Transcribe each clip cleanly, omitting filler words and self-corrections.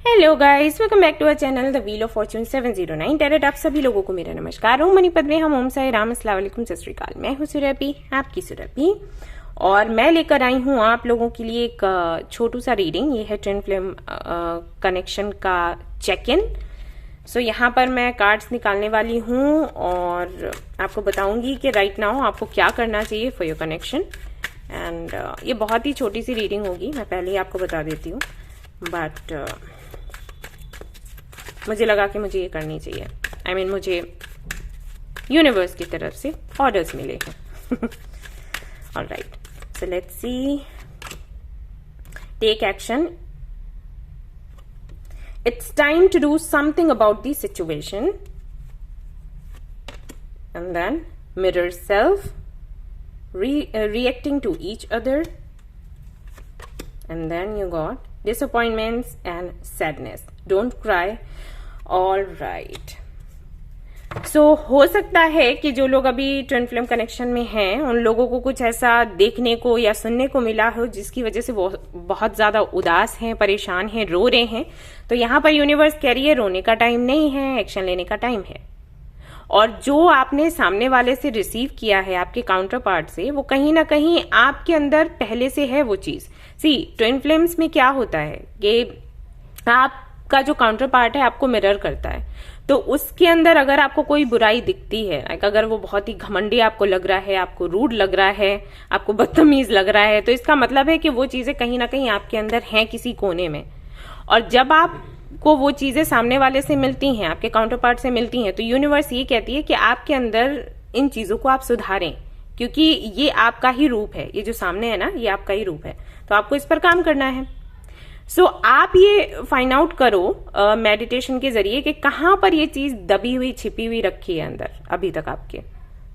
Hello guys, welcome back to our channel the wheel of fortune 709 tarot. आप सभी लोगों को मेरा नमस्कार। ओम मणिपद में हम ओम साई राम, अस्सलाम वालेकुम, सत श्री अकाल। मैं हूं सुरभि, आपकी सुरभि, और मैं लेकर आई हूं आप लोगों के लिए एक छोटू सा रीडिंग। ये है ट्विन फ्लेम कनेक्शन का चेक इन। सो यहाँ पर मैं कार्ड्स निकालने वाली हूँ और आपको बताऊंगी कि राइट नाउ आपको क्या करना चाहिए फॉर योर कनेक्शन। एंड ये बहुत ही छोटी सी रीडिंग होगी, मैं पहले ही आपको बता देती हूँ, बट मुझे लगा कि मुझे ये करनी चाहिए। I mean, मुझे यूनिवर्स की तरफ से ऑर्डर्स मिले हैं। Alright, so let's see. Take action. It's time to do something about the situation and then mirror self, reacting to each other, and then you got disappointments and sadness. Don't cry. All right. So हो सकता है कि जो लोग अभी twin flame connection में हैं उन लोगों को कुछ ऐसा देखने को या सुनने को मिला हो जिसकी वजह से वो बहुत ज्यादा उदास हैं, परेशान हैं, रो रहे हैं। तो यहाँ पर यूनिवर्स कह रही है रोने का टाइम नहीं है, एक्शन लेने का टाइम है। और जो आपने सामने वाले से रिसीव किया है, आपके काउंटर पार्ट से, वो कहीं ना कहीं आपके अंदर पहले से है वो चीज। सी, ट्विन फ्लेम्स में क्या होता है कि आपका जो काउंटर पार्ट है आपको मिरर करता है। तो उसके अंदर अगर आपको कोई बुराई दिखती है, अगर वो बहुत ही घमंडी आपको लग रहा है, आपको रूड लग रहा है, आपको बदतमीज लग रहा है, तो इसका मतलब है कि वो चीजें कहीं ना कहीं आपके अंदर हैं किसी कोने में। और जब आप को वो चीजें सामने वाले से मिलती हैं, आपके काउंटर पार्ट से मिलती हैं, तो यूनिवर्स ये कहती है कि आपके अंदर इन चीजों को आप सुधारें, क्योंकि ये आपका ही रूप है। ये जो सामने है ना, ये आपका ही रूप है, तो आपको इस पर काम करना है। सो आप ये फाइंड आउट करो मेडिटेशन के जरिए कि कहां पर ये चीज दबी हुई, छिपी हुई रखी है अंदर अभी तक आपके।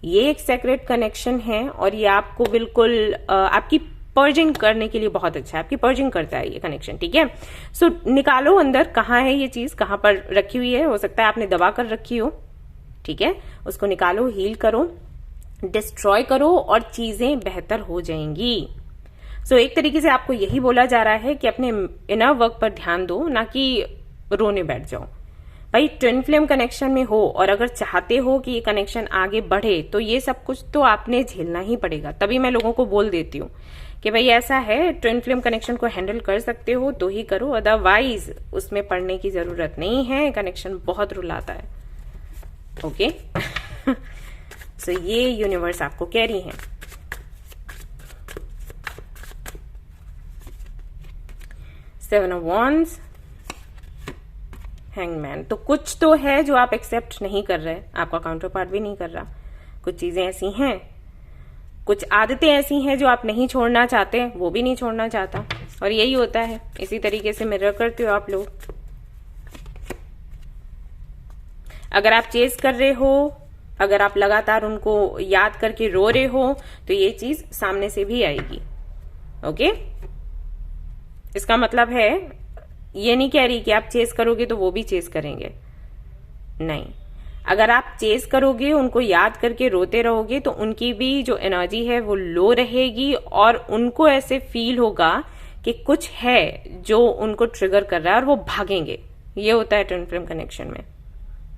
ये एक सेक्रेट कनेक्शन है और ये आपको बिल्कुल आपकी पर्जिंग करने के लिए बहुत अच्छा है। आपकी पर्जिंग करता है ये कनेक्शन, ठीक है। सो निकालो अंदर कहाँ है ये चीज, कहाँ पर रखी हुई है। हो सकता है आपने दबा कर रखी हो, ठीक है। उसको निकालो, हील करो, डिस्ट्रॉय करो और चीजें बेहतर हो जाएंगी। सो एक तरीके से आपको यही बोला जा रहा है कि अपने इनर वर्क पर ध्यान दो, ना कि रोने बैठ जाओ। भाई ट्विन फ्लेम कनेक्शन में हो और अगर चाहते हो कि ये कनेक्शन आगे बढ़े तो ये सब कुछ तो आपने झेलना ही पड़ेगा। तभी मैं लोगों को बोल देती हूँ कि भाई ऐसा है, ट्विन फ्लेम कनेक्शन को हैंडल कर सकते हो तो ही करो, अदरवाइज उसमें पढ़ने की जरूरत नहीं है। कनेक्शन बहुत रुलाता है, ओके। सो ये यूनिवर्स आपको कह रही है। Seven of wands, hangman. तो कुछ तो है जो आप एक्सेप्ट नहीं कर रहे, आपका काउंटर पार्ट भी नहीं कर रहा। कुछ चीजें ऐसी हैं, कुछ आदतें ऐसी हैं जो आप नहीं छोड़ना चाहते, वो भी नहीं छोड़ना चाहता। और यही होता है, इसी तरीके से मिरर करते हो आप लोग। अगर आप चेस कर रहे हो, अगर आप लगातार उनको याद करके रो रहे हो, तो ये चीज सामने से भी आएगी, ओके। इसका मतलब है, ये नहीं कह रही कि आप चेस करोगे तो वो भी चेस करेंगे, नहीं। अगर आप चेस करोगे, उनको याद करके रोते रहोगे, तो उनकी भी जो एनर्जी है वो लो रहेगी और उनको ऐसे फील होगा कि कुछ है जो उनको ट्रिगर कर रहा है और वो भागेंगे। ये होता है ट्विन फ्लेम कनेक्शन में,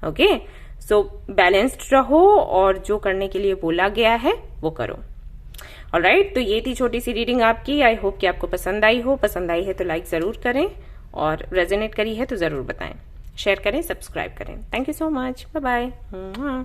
ओके। सो बैलेंस्ड रहो और जो करने के लिए बोला गया है वो करो। ऑलराइट, तो ये थी छोटी सी रीडिंग आपकी। आई होप कि आपको पसंद आई हो। पसंद आई है तो लाइक जरूर करें और रेजोनेट करी है तो जरूर बताएं, शेयर करें, सब्सक्राइब करें। Thank you so much, bye bye.